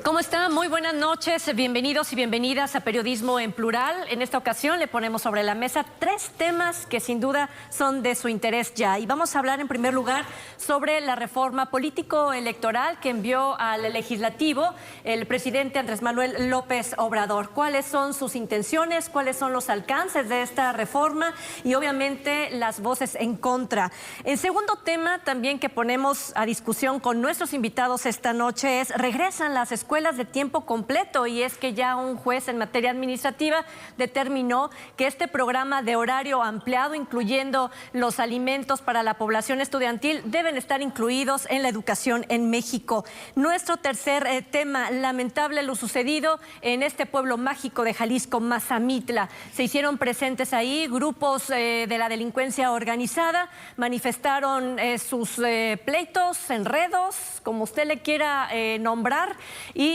¿Cómo está? Muy buenas noches, bienvenidos y bienvenidas a Periodismo en Plural. En esta ocasión le ponemos sobre la mesa tres temas que sin duda son de su interés ya. Y vamos a hablar en primer lugar sobre la reforma político-electoral que envió al Legislativo el presidente Andrés Manuel López Obrador. ¿Cuáles son sus intenciones? ¿Cuáles son los alcances de esta reforma? Y obviamente las voces en contra. El segundo tema también que ponemos a discusión con nuestros invitados esta noche es: regresan las escuelas de tiempo completo, y es que ya un juez en materia administrativa determinó que este programa de horario ampliado, incluyendo los alimentos para la población estudiantil, deben estar incluidos en la educación en México. Nuestro tercer tema: lamentable lo sucedido en este pueblo mágico de Jalisco, Mazamitla. Se hicieron presentes ahí grupos de la delincuencia organizada, manifestaron sus pleitos, enredos, como usted le quiera nombrar, y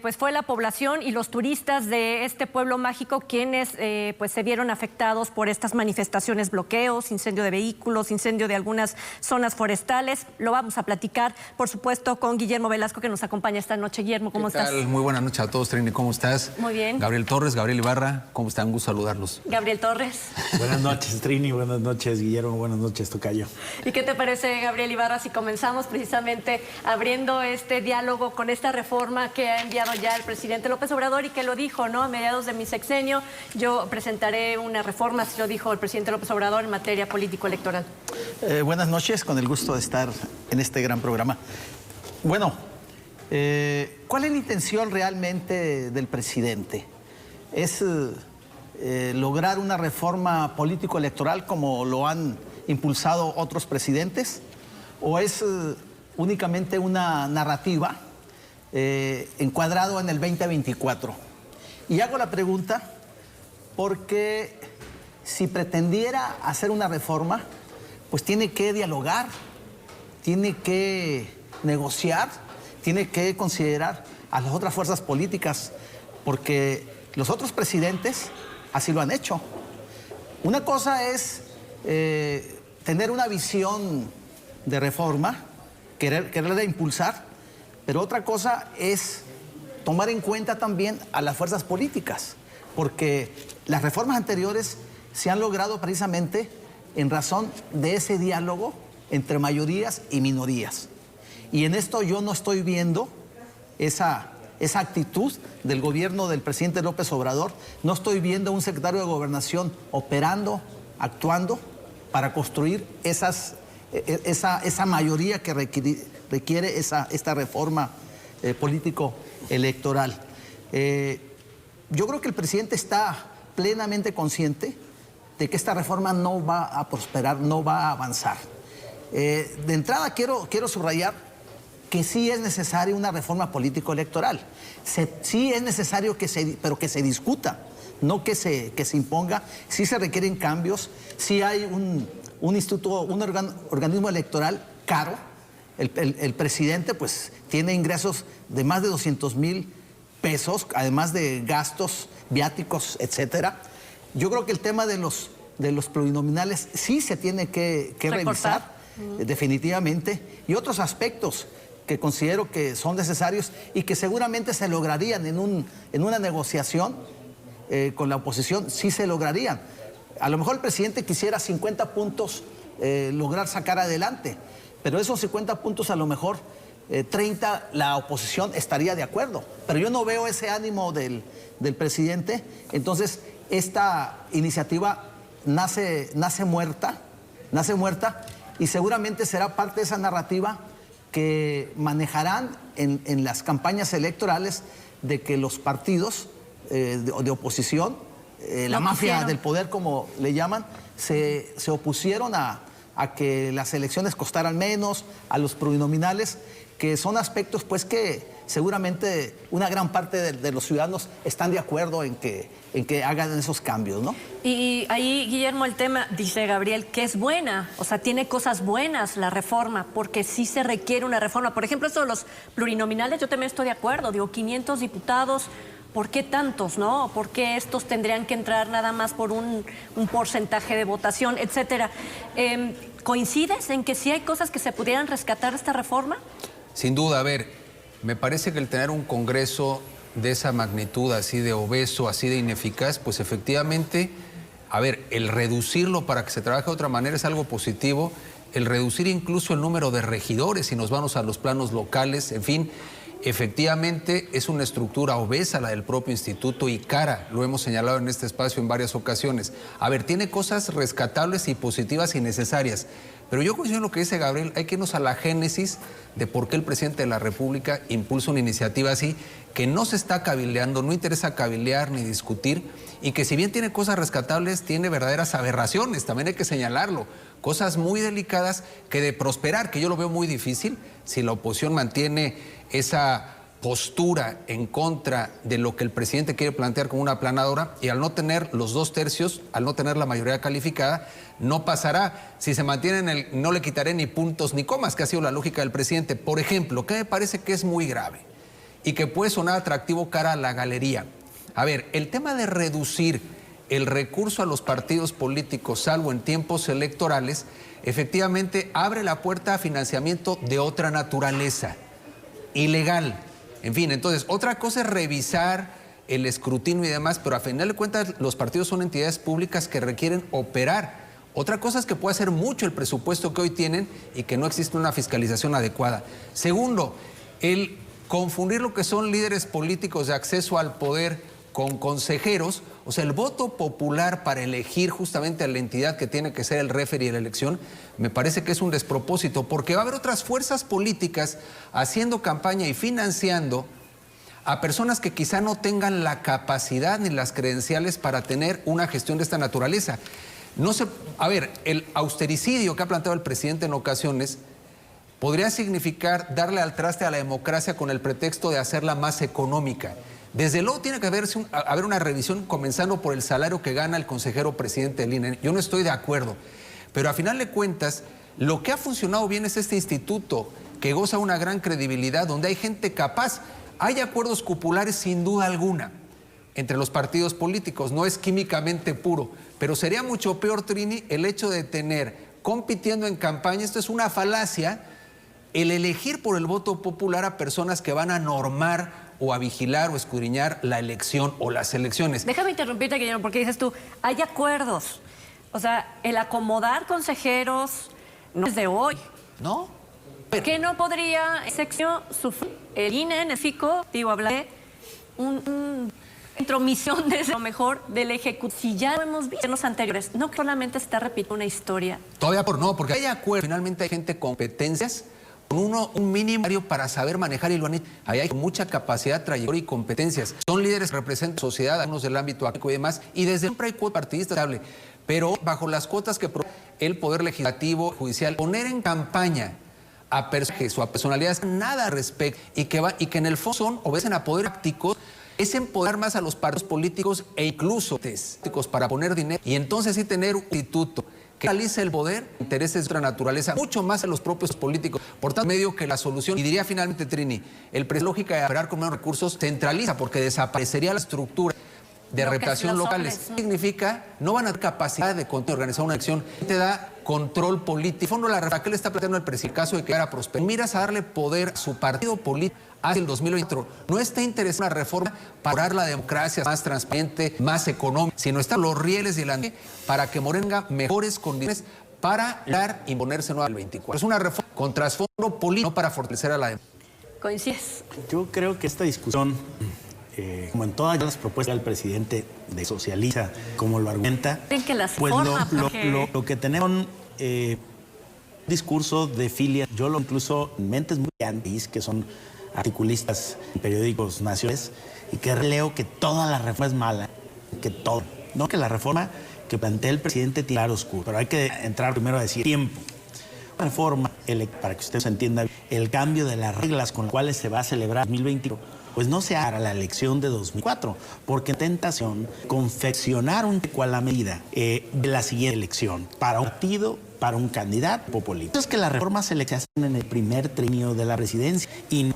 pues fue la población y los turistas de este pueblo mágico quienes pues se vieron afectados por estas manifestaciones, bloqueos, incendio de vehículos, incendio de algunas zonas forestales. Lo vamos a platicar, por supuesto, con Guillermo Velasco, que nos acompaña esta noche. Guillermo, ¿cómo estás? Muy buenas noches a todos, Trini, ¿cómo estás? Muy bien. Gabriel Torres, Gabriel Ibarra, ¿cómo están? Un gusto saludarlos. Gabriel Torres. Buenas noches, Trini, buenas noches, Guillermo, buenas noches, tocayo. ¿Y qué te parece, Gabriel Ibarra, si comenzamos precisamente abriendo este diálogo con esta reforma que ha enviado ya el presidente López Obrador y que lo dijo, ¿no? A mediados de mi sexenio yo presentaré una reforma, así lo dijo el presidente López Obrador, en materia político-electoral? Buenas noches, con el gusto de estar en este gran programa. Bueno, ¿cuál es la intención realmente del presidente? ¿Es lograr una reforma político-electoral como lo han impulsado otros presidentes? ¿O es únicamente una narrativa encuadrado en el 2024? Y hago la pregunta porque si pretendiera hacer una reforma, pues tiene que dialogar, tiene que negociar, tiene que considerar a las otras fuerzas políticas, porque los otros presidentes así lo han hecho. Una cosa es tener una visión de reforma, quererla impulsar, pero otra cosa es tomar en cuenta también a las fuerzas políticas, porque las reformas anteriores se han logrado precisamente en razón de ese diálogo entre mayorías y minorías. Y en esto yo no estoy viendo esa actitud del gobierno del presidente López Obrador. No estoy viendo a un secretario de Gobernación operando, actuando para construir esa mayoría que requiere esta reforma político-electoral. Yo creo que el presidente está plenamente consciente de que esta reforma no va a prosperar, no va a avanzar. De entrada quiero subrayar que sí es necesaria una reforma político-electoral. Sí es necesario pero que se discuta, no que se imponga. Sí se requieren cambios, sí hay un organismo electoral caro. El presidente pues tiene ingresos de más de 200,000 pesos, además de gastos viáticos, etcétera. Yo creo que el tema de los plurinominales sí se tiene que revisar, definitivamente, y otros aspectos que considero que son necesarios y que seguramente se lograrían en una negociación con la oposición, sí se lograrían. A lo mejor el presidente quisiera 50 puntos lograr sacar adelante, pero esos 50 puntos a lo mejor 30 la oposición estaría de acuerdo. Pero yo no veo ese ánimo del presidente. Entonces esta iniciativa nace muerta y seguramente será parte de esa narrativa que manejarán en las campañas electorales de que los partidos de oposición, la mafia del poder como le llaman, se opusieron a que las elecciones costaran menos, a los plurinominales, que son aspectos pues que seguramente una gran parte de los ciudadanos están de acuerdo en que hagan esos cambios, ¿no? Y ahí, Guillermo, el tema, dice Gabriel, que es buena, o sea, tiene cosas buenas la reforma, porque sí se requiere una reforma. Por ejemplo, esto de los plurinominales, yo también estoy de acuerdo, digo, 500 diputados, ¿por qué tantos, no? ¿Por qué estos tendrían que entrar nada más por un porcentaje de votación, etcétera? ¿Coincides en que sí hay cosas que se pudieran rescatar de esta reforma? Sin duda, a ver, me parece que el tener un Congreso de esa magnitud, así de obeso, así de ineficaz, pues efectivamente, a ver, el reducirlo para que se trabaje de otra manera es algo positivo, el reducir incluso el número de regidores, si nos vamos a los planos locales, en fin, efectivamente es una estructura obesa la del propio instituto y cara, lo hemos señalado en este espacio en varias ocasiones. A ver, tiene cosas rescatables y positivas y necesarias, pero yo coincido en lo que dice Gabriel, hay que irnos a la génesis de por qué el presidente de la República impulsa una iniciativa así, que no se está cabildeando, no interesa cabildear ni discutir, y que si bien tiene cosas rescatables, tiene verdaderas aberraciones, también hay que señalarlo, cosas muy delicadas que de prosperar, que yo lo veo muy difícil, si la oposición mantiene esa postura en contra de lo que el presidente quiere plantear como una aplanadora, y al no tener los 2/3, al no tener la mayoría calificada, no pasará. Si se mantiene en el no le quitaré ni puntos ni comas, que ha sido la lógica del presidente. Por ejemplo, que me parece que es muy grave y que puede sonar atractivo cara a la galería. A ver, el tema de reducir el recurso a los partidos políticos, salvo en tiempos electorales, efectivamente abre la puerta a financiamiento de otra naturaleza, ilegal. En fin, entonces, otra cosa es revisar el escrutinio y demás, pero a final de cuentas los partidos son entidades públicas que requieren operar. Otra cosa es que puede ser mucho el presupuesto que hoy tienen y que no existe una fiscalización adecuada. Segundo, el confundir lo que son líderes políticos de acceso al poder con consejeros, o sea, el voto popular para elegir justamente a la entidad que tiene que ser el referee de la elección, me parece que es un despropósito, porque va a haber otras fuerzas políticas haciendo campaña y financiando a personas que quizá no tengan la capacidad ni las credenciales para tener una gestión de esta naturaleza. No sé, a ver, el austericidio que ha planteado el presidente en ocasiones podría significar darle al traste a la democracia con el pretexto de hacerla más económica. Desde luego tiene que haber una revisión comenzando por el salario que gana el consejero presidente del INE. Yo no estoy de acuerdo, pero a final de cuentas, lo que ha funcionado bien es este instituto que goza una gran credibilidad, donde hay gente capaz. Hay acuerdos cupulares sin duda alguna entre los partidos políticos, no es químicamente puro, pero sería mucho peor, Trini, el hecho de tener compitiendo en campaña, esto es una falacia, el elegir por el voto popular a personas que van a normar o a vigilar o escudriñar la elección o las elecciones. Déjame interrumpirte, Guillermo, porque dices tú, hay acuerdos. O sea, el acomodar consejeros no es de hoy. ¿No? ¿Qué no podría sección sufrir el INE en el FICO? Digo, hablaré un intromisión de lo mejor del Ejecutivo. Si ya lo hemos visto en los anteriores, no solamente se está repitiendo una historia. Todavía no, porque hay acuerdos. Finalmente hay gente con competencias, con un mínimo para saber manejar, y lo han hecho. Ahí hay mucha capacidad, trayectoria y competencias. Son líderes que representan sociedad, algunos del ámbito académico y demás, y desde siempre hay cuotas partidistas, pero bajo las cuotas que provee el Poder Legislativo, Judicial, poner en campaña a personas que su personalidad nada respecto y que en el fondo son, obedecen a poderes prácticos, es empoderar más a los partidos políticos e incluso políticos para poner dinero, y entonces sí tener un instituto que realice el poder, intereses de otra naturaleza, mucho más a los propios políticos. Por tanto, medio que la solución, y diría finalmente Trini, el lógica de operar con menos recursos centraliza, porque desaparecería la estructura de representación locales. Significa, no van a tener capacidad de organizar una elección, te da control político. En fondo, la reforma que le está planteando el presidente, caso de que era prosperar, miras a darle poder a su partido político hacia el 2024. No está interesada en una reforma para lograr la democracia más transparente, más económica, sino están los rieles de la para que Morena tenga mejores condiciones para imponerse nueva al 24. Es una reforma con trasfondo político, no para fortalecer a la democracia. ¿Coincides? Yo creo que esta discusión, como en todas las propuestas del presidente de socializa, como lo argumenta, pues lo que tenemos discurso de filia, yo lo incluso mentes muy antis, que son articulistas en periódicos nacionales, y que leo que toda la reforma es mala, que todo, no que la reforma que plantea el presidente tiene claro oscuro, pero hay que entrar primero a decir tiempo. Una reforma, para que usted se entienda, el cambio de las reglas con las cuales se va a celebrar 2021, pues no se hará la elección de 2004, porque tentación confeccionar un a la medida de la siguiente elección para un partido, para un candidato político. Es que las reformas se hacen en el primer trienio de la presidencia y no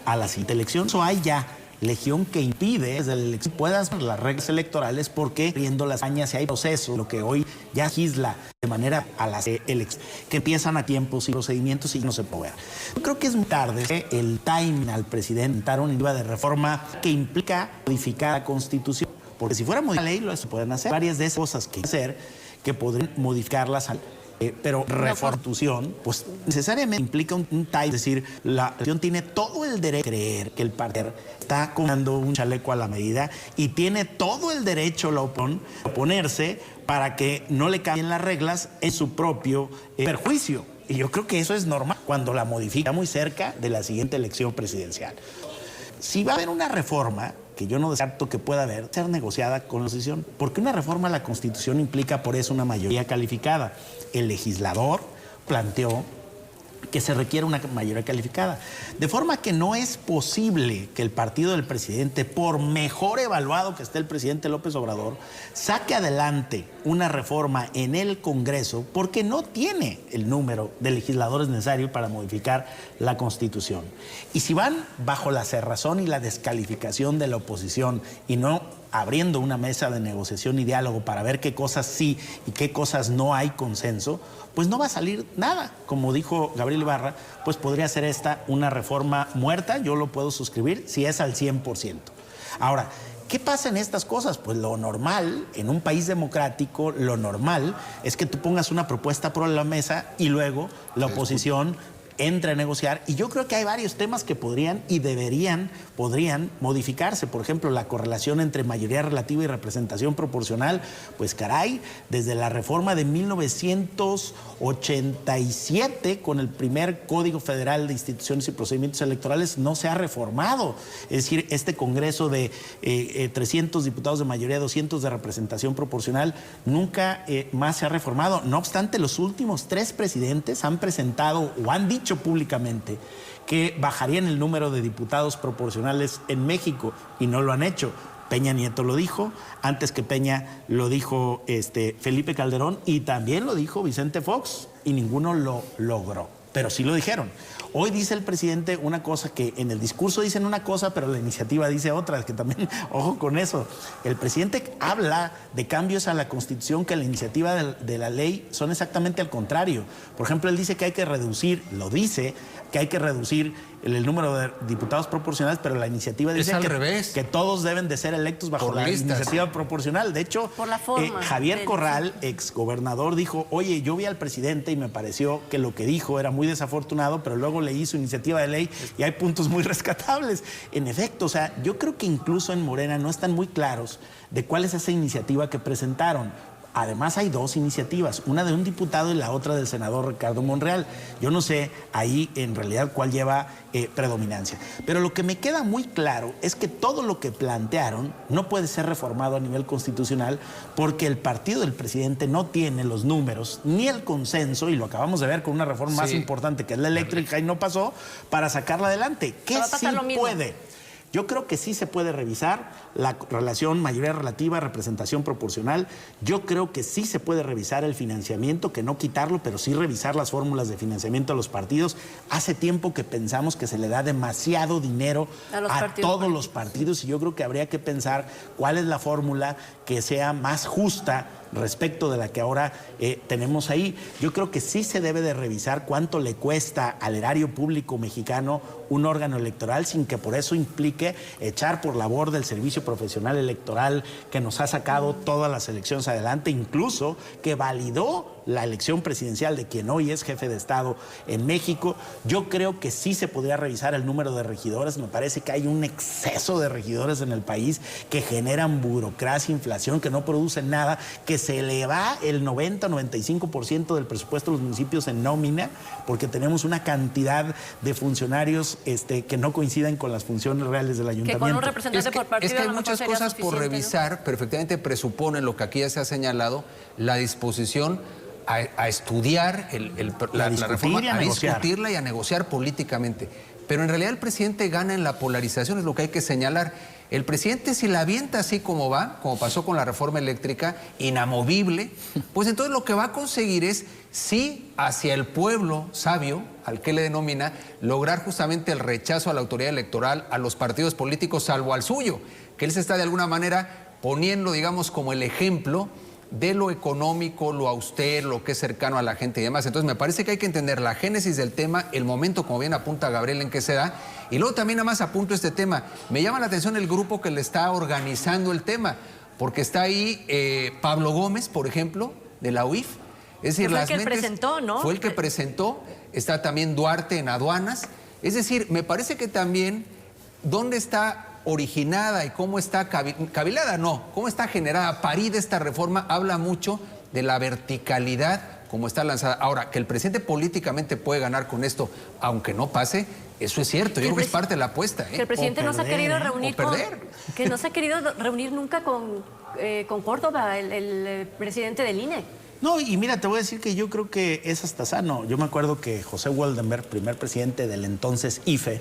a la siguiente elección. Eso hay ya legión que impide desde la elección puedas las reglas electorales porque viendo las añas y hay procesos, lo que hoy ya legisla de manera a las elecciones que empiezan a tiempos y procedimientos y no se puede ver. Yo creo que es muy tarde el timing al presidente dar una iniciativa de reforma que implica modificar la Constitución, porque si fuera modificar la ley lo se pueden hacer varias de esas cosas que hacer que podrían modificarlas pero reformación, pues necesariamente implica un time, es decir, la elección tiene todo el derecho de creer que el partido está comprando un chaleco a la medida y tiene todo el derecho la oponerse para que no le cambien las reglas en su propio perjuicio. Y yo creo que eso es normal cuando la modifica muy cerca de la siguiente elección presidencial. Si va a haber una reforma, que yo no descarto que pueda haber, ser negociada con la oposición, porque una reforma a la Constitución implica por eso una mayoría calificada. El legislador planteó que se requiere una mayoría calificada. De forma que no es posible que el partido del presidente, por mejor evaluado que esté el presidente López Obrador, saque adelante una reforma en el Congreso porque no tiene el número de legisladores necesario para modificar la Constitución. Y si van bajo la cerrazón y la descalificación de la oposición y no abriendo una mesa de negociación y diálogo para ver qué cosas sí y qué cosas no hay consenso, pues no va a salir nada. Como dijo Gabriel Ibarra, pues podría ser esta una reforma muerta, yo lo puedo suscribir si es al 100%. Ahora, ¿qué pasa en estas cosas? Pues lo normal, en un país democrático, lo normal es que tú pongas una propuesta por la mesa y luego la oposición entre a negociar, y yo creo que hay varios temas que podrían modificarse. Por ejemplo, la correlación entre mayoría relativa y representación proporcional, pues caray, desde la reforma de 1987 con el primer Código Federal de Instituciones y Procedimientos Electorales no se ha reformado. Es decir, este Congreso de 300 diputados de mayoría, 200 de representación proporcional, nunca más se ha reformado. No obstante, los últimos 3 presidentes han presentado o han dicho públicamente que bajarían el número de diputados proporcionales en México y no lo han hecho. Peña Nieto lo dijo, antes que Peña lo dijo Felipe Calderón y también lo dijo Vicente Fox y ninguno lo logró, pero sí lo dijeron. Hoy dice el presidente una cosa que en el discurso dicen una cosa, pero la iniciativa dice otra, que también, ojo con eso. El presidente habla de cambios a la Constitución que la iniciativa de la ley son exactamente al contrario. Por ejemplo, él dice que hay que reducir, lo dice, que hay que reducir el número de diputados proporcionales, pero la iniciativa dice que todos deben de ser electos bajo la iniciativa proporcional. De hecho, por la forma, Javier Corral, exgobernador, dijo, oye, yo vi al presidente y me pareció que lo que dijo era muy desafortunado, pero luego leí su iniciativa de ley y hay puntos muy rescatables. En efecto, o sea, yo creo que incluso en Morena no están muy claros de cuál es esa iniciativa que presentaron. Además hay 2 iniciativas, una de un diputado y la otra del senador Ricardo Monreal. Yo no sé ahí en realidad cuál lleva predominancia. Pero lo que me queda muy claro es que todo lo que plantearon no puede ser reformado a nivel constitucional porque el partido del presidente no tiene los números ni el consenso, y lo acabamos de ver con una reforma más importante que es la eléctrica y no pasó, para sacarla adelante. ¿Qué sí puede? Yo creo que sí se puede revisar la relación mayoría relativa, representación proporcional. Yo creo que sí se puede revisar el financiamiento, que no quitarlo, pero sí revisar las fórmulas de financiamiento a los partidos. Hace tiempo que pensamos que se le da demasiado dinero a todos los partidos y yo creo que habría que pensar cuál es la fórmula que sea más justa respecto de la que ahora tenemos ahí. Yo creo que sí se debe de revisar cuánto le cuesta al erario público mexicano un órgano electoral sin que por eso implique echar por la borda el servicio profesional electoral que nos ha sacado todas las elecciones adelante, incluso que validó la elección presidencial de quien hoy es jefe de Estado en México. Yo creo que sí se podría revisar el número de regidores. Me parece que hay un exceso de regidores en el país que generan burocracia, inflación, que no producen nada, que se le va el 90-95% del presupuesto de los municipios en nómina, porque tenemos una cantidad de funcionarios que no coinciden con las funciones reales del ayuntamiento. Que con un representante por partido es que hay muchas cosas por revisar, ¿no? Perfectamente presuponen lo que aquí ya se ha señalado, la disposición a estudiar la reforma, y a a negociar. discutirla y a negociar políticamente. Pero en realidad el presidente gana en la polarización, es lo que hay que señalar. El presidente, si la avienta así como va, como pasó con la reforma eléctrica, inamovible, pues entonces lo que va a conseguir es, sí, hacia el pueblo sabio, al que le denomina, lograr justamente el rechazo a la autoridad electoral, a los partidos políticos, salvo al suyo, que él se está de alguna manera poniendo, digamos, como el ejemplo de lo económico, lo austero, lo que es cercano a la gente y demás. Entonces me parece que hay que entender la génesis del tema, el momento, como bien apunta Gabriel, en que se da, y luego también nada más apunto este tema. Me llama la atención el grupo que le está organizando el tema, porque está ahí Pablo Gómez, por ejemplo, de la UIF. Es decir, fue el que presentó, ¿no? Fue el que presentó, está también Duarte en aduanas. Es decir, me parece que también, ¿dónde está originada y cómo está cavilada? No, cómo está generada, parida esta reforma, habla mucho de la verticalidad como está lanzada. Ahora, que el presidente políticamente puede ganar con esto, aunque no pase, eso es cierto. Yo creo que es parte de la apuesta. Que el presidente no se ha querido reunir que no se ha querido reunir nunca con Córdoba, el presidente del INE. No, y mira, te voy a decir que yo creo que es hasta sano. Yo me acuerdo que José Woldenberg, primer presidente del entonces IFE,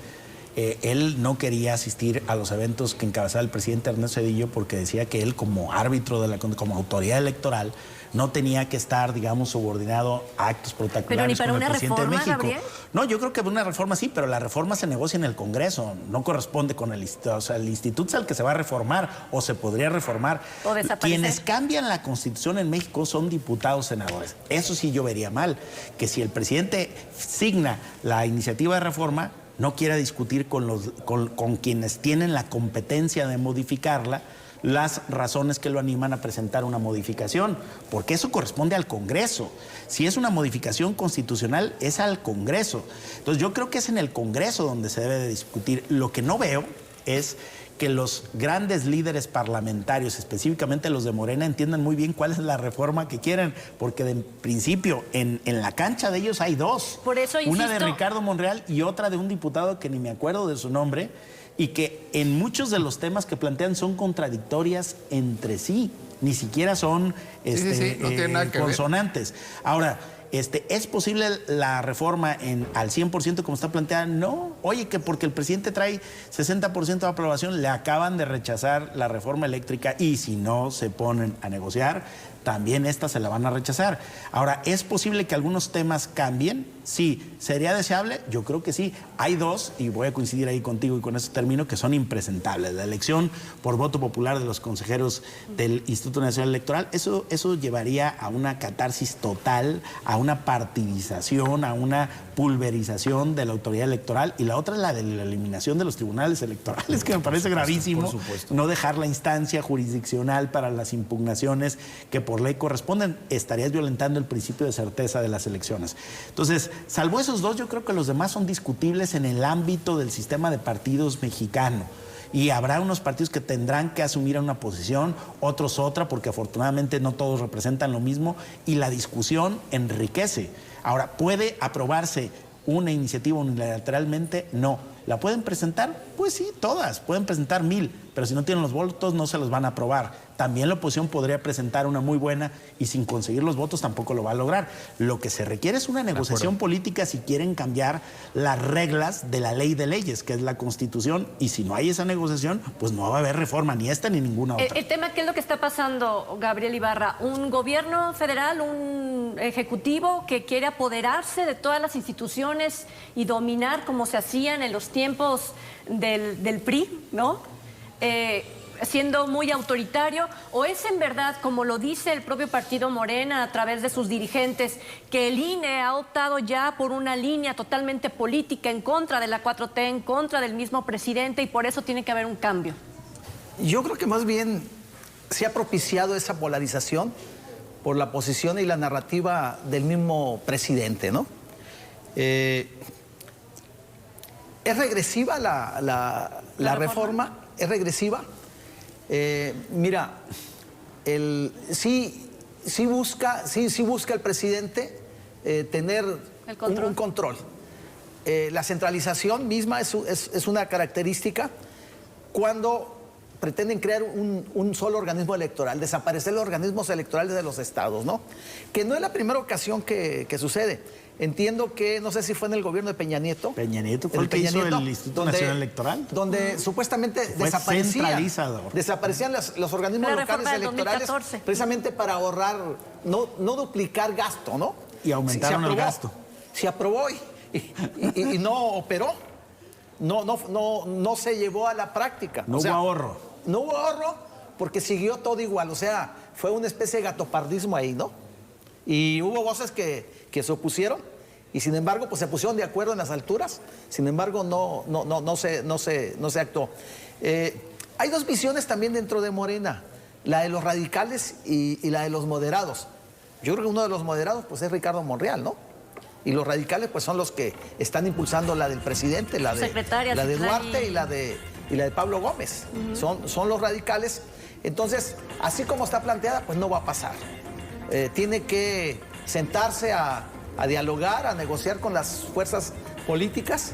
él no quería asistir a los eventos que encabezaba el presidente Ernesto Zedillo porque decía que él, como árbitro, como autoridad electoral, no tenía que estar, digamos, subordinado a actos protocolares como el presidente de México. Gabriel. No, yo creo que una reforma sí, pero la reforma se negocia en el Congreso, no corresponde con el instituto. O sea, el instituto es el que se va a reformar o se podría reformar. O desaparecer. Quienes cambian la Constitución en México son diputados, senadores. Eso sí yo vería mal, que si el presidente signa la iniciativa de reforma, no quiera discutir con quienes tienen la competencia de modificarla, las razones que lo animan a presentar una modificación, porque eso corresponde al Congreso. Si es una modificación constitucional, es al Congreso. Entonces yo creo que es en el Congreso donde se debe de discutir. Lo que no veo es que los grandes líderes parlamentarios, específicamente los de Morena, entiendan muy bien cuál es la reforma que quieren, porque de principio en la cancha de ellos hay dos. Por eso insisto, una de Ricardo Monreal y otra de un diputado que ni me acuerdo de su nombre, y que en muchos de los temas que plantean son contradictorias entre sí, ni siquiera son no tiene nada que consonantes. Ahora, ¿es posible la reforma al 100% como está planteada? No. Oye, que porque el presidente trae 60% de aprobación, le acaban de rechazar la reforma eléctrica y si no se ponen a negociar, también esta se la van a rechazar. Ahora, ¿es posible que algunos temas cambien? Sí. ¿Sería deseable? Yo creo que sí. Hay dos, y voy a coincidir ahí contigo y con eso termino, que son impresentables. La elección por voto popular de los consejeros del Instituto Nacional Electoral, eso llevaría a una catarsis total, a una partidización, a una pulverización de la autoridad electoral, y la otra es la de la eliminación de los tribunales electorales, que me parece gravísimo. Por supuesto. No dejar la instancia jurisdiccional para las impugnaciones que por ley corresponden, estarías violentando el principio de certeza de las elecciones. Entonces, salvo esos dos, yo creo que los demás son discutibles en el ámbito del sistema de partidos mexicano. Y habrá unos partidos que tendrán que asumir una posición, otros otra, porque afortunadamente no todos representan lo mismo, y la discusión enriquece. Ahora, ¿puede aprobarse una iniciativa unilateralmente? No. ¿La pueden presentar? Pues sí, todas. Pueden presentar 1000, pero si no tienen los votos no se los van a aprobar. También la oposición podría presentar una muy buena y sin conseguir los votos tampoco lo va a lograr. Lo que se requiere es una negociación política si quieren cambiar las reglas de la ley de leyes, que es la Constitución, y si no hay esa negociación, pues no va a haber reforma, ni esta ni ninguna otra. El tema, ¿qué es lo que está pasando, Gabriel Ibarra? Un gobierno federal, un ejecutivo que quiere apoderarse de todas las instituciones y dominar como se hacían en los tiempos del PRI, ¿no? Siendo muy autoritario, o es en verdad, como lo dice el propio partido Morena a través de sus dirigentes, que el INE ha optado ya por una línea totalmente política en contra de la 4T, en contra del mismo presidente, y por eso tiene que haber un cambio? Yo creo que más bien se ha propiciado esa polarización por la posición y la narrativa del mismo presidente, ¿no? ¿Es regresiva la reforma? ¿Es regresiva? Mira, sí busca el presidente tener un control. La centralización misma es una característica cuando pretenden crear un solo organismo electoral, desaparecer los organismos electorales de los estados, ¿no? Que no es la primera ocasión que sucede. Entiendo que, no sé si fue en el gobierno de Peña Nieto. Peña Nieto fue el que hizo el Instituto Nacional Electoral. Donde supuestamente desaparecían los organismos locales electorales 2014. precisamente para ahorrar, no duplicar gasto, ¿no? Y aumentaron el gasto. Se aprobó y no operó. No se llevó a la práctica. No hubo ahorro. No hubo ahorro porque siguió todo igual. O sea, fue una especie de gatopardismo ahí, ¿no? Y hubo voces que se opusieron y sin embargo pues se pusieron de acuerdo en las alturas. Sin embargo no se actuó. Hay dos visiones también dentro de Morena, la de los radicales y la de los moderados. Yo creo que uno de los moderados pues es Ricardo Monreal, ¿no? Y los radicales pues son los que están impulsando la del presidente, la de Duarte y la de Pablo Gómez. Son los radicales. Entonces, así como está planteada, pues no va a pasar. Tiene que sentarse a dialogar, a negociar con las fuerzas políticas,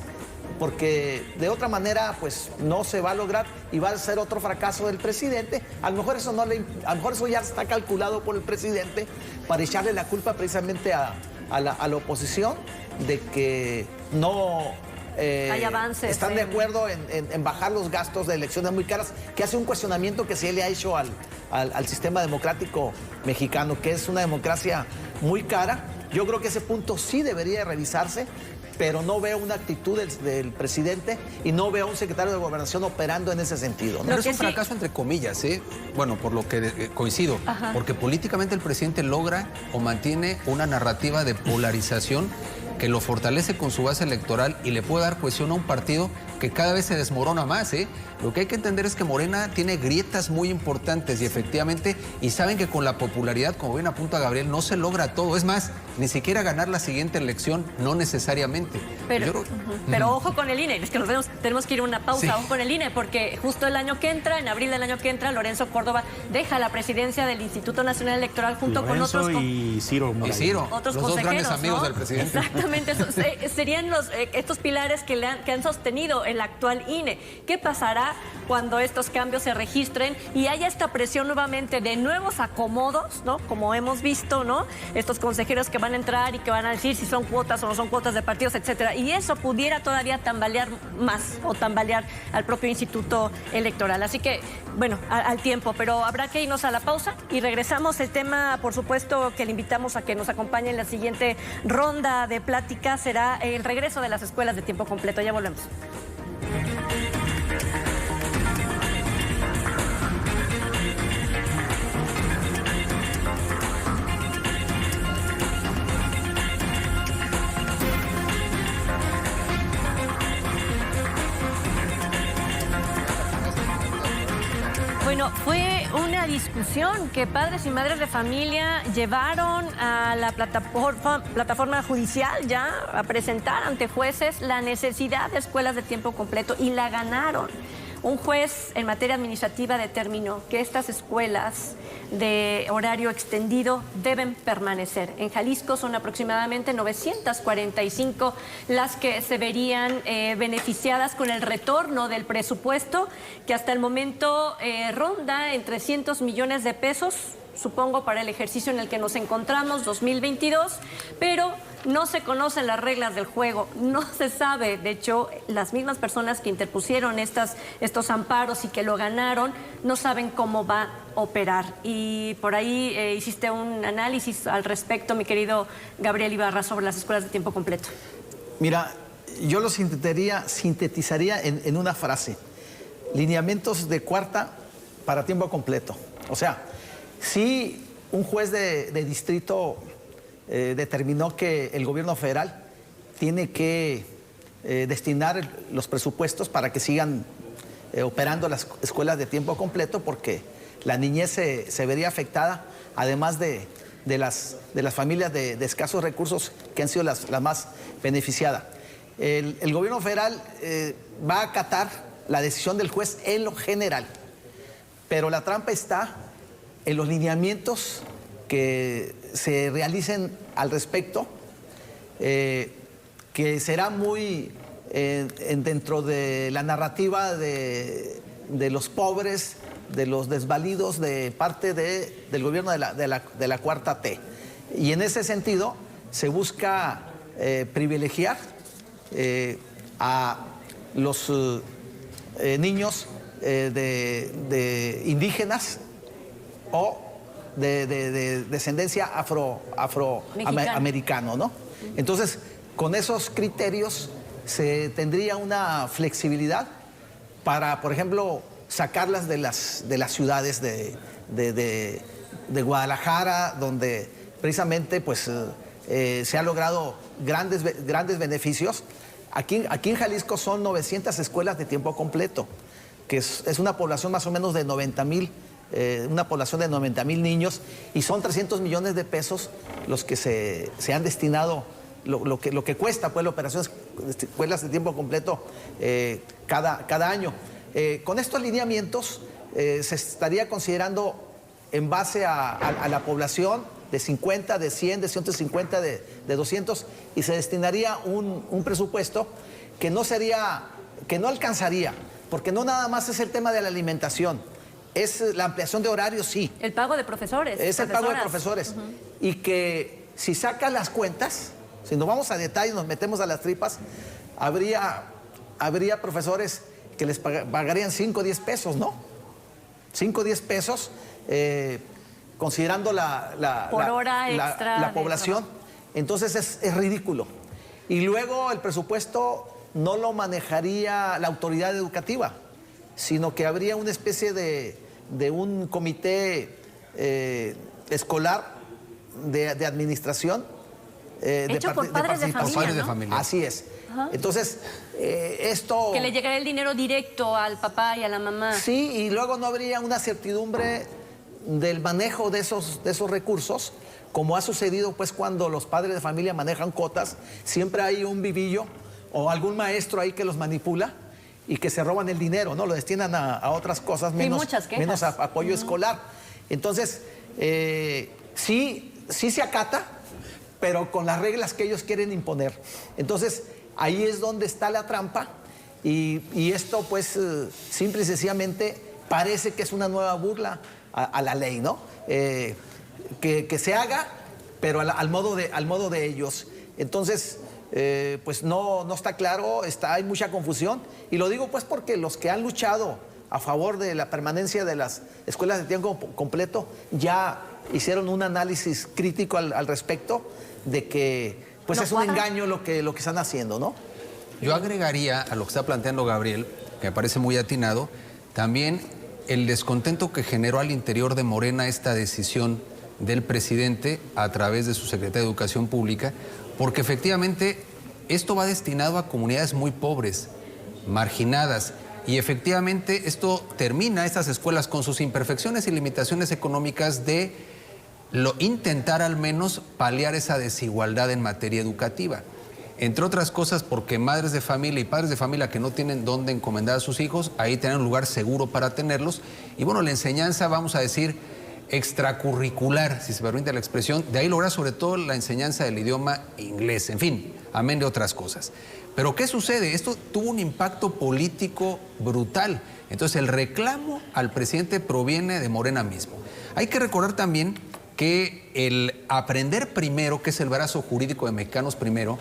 porque de otra manera pues no se va a lograr y va a ser otro fracaso del presidente. A lo mejor eso ya está calculado por el presidente para echarle la culpa precisamente a la oposición de que no hay avances, están de acuerdo en bajar los gastos de elecciones muy caras, que hace un cuestionamiento que se le ha hecho al sistema democrático mexicano, que es una democracia muy cara. Yo creo que ese punto sí debería revisarse, pero no veo una actitud del presidente y no veo a un secretario de Gobernación operando en ese sentido, ¿no? Pero es un fracaso entre comillas, ¿eh? Bueno, por lo que coincido, porque políticamente el presidente logra o mantiene una narrativa de polarización que lo fortalece con su base electoral y le puede dar cohesión a un partido que cada vez se desmorona más, ¿eh? Lo que hay que entender es que Morena tiene grietas muy importantes y efectivamente, y saben que con la popularidad, como bien apunta Gabriel, no se logra todo. Es más, ni siquiera ganar la siguiente elección, no necesariamente. Pero ojo con el INE, es que tenemos que ir a una pausa, ojo con el INE, porque justo el año que entra, en abril del año que entra, Lorenzo Córdoba deja la presidencia del Instituto Nacional Electoral junto con otros... y Ciro Murayama. Otros los dos grandes amigos, ¿no?, del presidente. Exactamente, serían estos pilares que han sostenido el actual INE. ¿Qué pasará cuando estos cambios se registren y haya esta presión nuevamente de nuevos acomodos, ¿no? Como hemos visto, ¿no? Estos consejeros que van a entrar y que van a decir si son cuotas o no son cuotas de partidos, etcétera. Y eso pudiera todavía tambalear más o tambalear al propio Instituto Electoral. Así que, bueno, al tiempo, pero habrá que irnos a la pausa y regresamos. El tema, por supuesto, que le invitamos a que nos acompañe en la siguiente ronda de plática será el regreso de las escuelas de tiempo completo. Ya volvemos. Bueno, fue una discusión que padres y madres de familia llevaron a la plataforma judicial ya a presentar ante jueces la necesidad de escuelas de tiempo completo y la ganaron. Un juez en materia administrativa determinó que estas escuelas de horario extendido deben permanecer. En Jalisco son aproximadamente 945 las que se verían beneficiadas con el retorno del presupuesto, que hasta el momento ronda en 300 millones de pesos, supongo, para el ejercicio en el que nos encontramos, 2022, pero no se conocen las reglas del juego, no se sabe. De hecho, las mismas personas que interpusieron estos amparos y que lo ganaron, no saben cómo va a operar. Y por ahí hiciste un análisis al respecto, mi querido Gabriel Ibarra, sobre las escuelas de tiempo completo. Mira, yo lo sintetizaría en una frase: lineamientos de cuarta para tiempo completo. O sea, si un juez de distrito determinó que el gobierno federal tiene que destinar los presupuestos para que sigan operando las escuelas de tiempo completo, porque la niñez se vería afectada, además de las familias de escasos recursos que han sido las más beneficiadas. El gobierno federal va a acatar la decisión del juez en lo general, pero la trampa está en los lineamientos que se realicen al respecto, que será muy dentro de la narrativa de de los pobres, de los desvalidos, de parte del gobierno de la Cuarta T. Y en ese sentido se busca privilegiar a los niños de indígenas o de descendencia afroamericano, ¿no? Entonces, con esos criterios se tendría una flexibilidad para, por ejemplo, sacarlas de las ciudades de Guadalajara, donde precisamente pues, se ha logrado grandes beneficios. Aquí en Jalisco son 900 escuelas de tiempo completo, que es una población más o menos de 90,000, una población de 90,000 niños, y son 300 millones de pesos los que se han destinado, lo que cuesta pues la operación de escuelas de tiempo completo cada año. Con estos lineamientos se estaría considerando en base a la población de 50, de 100, de 150, de 200, y se destinaría un presupuesto que no alcanzaría, porque no nada más es el tema de la alimentación, es la ampliación de horarios, sí. El pago de profesores. Es el pago de profesores. Y que si sacan las cuentas, si nos vamos a detalle, nos metemos a las tripas, habría profesores que les pagarían 5 o 10 pesos, ¿no? 5 o 10 pesos, considerando por hora extra la población. Entonces es ridículo. Y luego el presupuesto no lo manejaría la autoridad educativa, sino que habría una especie de un comité escolar de administración. Hecho por padres de familia, ¿no? Así es. Ajá. Entonces, esto... Que le llegará el dinero directo al papá y a la mamá. Sí, y luego no habría una certidumbre del manejo de esos recursos, como ha sucedido pues cuando los padres de familia manejan cuotas, siempre hay un vivillo o algún maestro ahí que los manipula y que se roban el dinero, ¿no? Lo destinan a otras cosas, menos a apoyo escolar. Entonces, sí se acata, pero con las reglas que ellos quieren imponer. Entonces, ahí es donde está la trampa, y esto, pues, simple y sencillamente parece que es una nueva burla a la ley, ¿no? Que se haga, pero al modo de ellos. Entonces, pues no está claro, hay mucha confusión, y lo digo pues porque los que han luchado a favor de la permanencia de las escuelas de tiempo completo ya hicieron un análisis crítico al respecto de que pues es un engaño lo que están haciendo, ¿no? Yo agregaría a lo que está planteando Gabriel, que me parece muy atinado, también el descontento que generó al interior de Morena esta decisión del presidente a través de su secretaria de Educación Pública, porque efectivamente esto va destinado a comunidades muy pobres, marginadas, y efectivamente esto termina, estas escuelas, con sus imperfecciones y limitaciones económicas, de intentar al menos paliar esa desigualdad en materia educativa. Entre otras cosas porque madres de familia y padres de familia que no tienen dónde encomendar a sus hijos, ahí tienen un lugar seguro para tenerlos. Y bueno, la enseñanza, vamos a decir, extracurricular, si se permite la expresión, de ahí logra sobre todo la enseñanza del idioma inglés, en fin, amén de otras cosas. Pero ¿qué sucede? Esto tuvo un impacto político brutal. Entonces el reclamo al presidente proviene de Morena mismo. Hay que recordar también que el Aprender Primero, que es el brazo jurídico de Mexicanos Primero,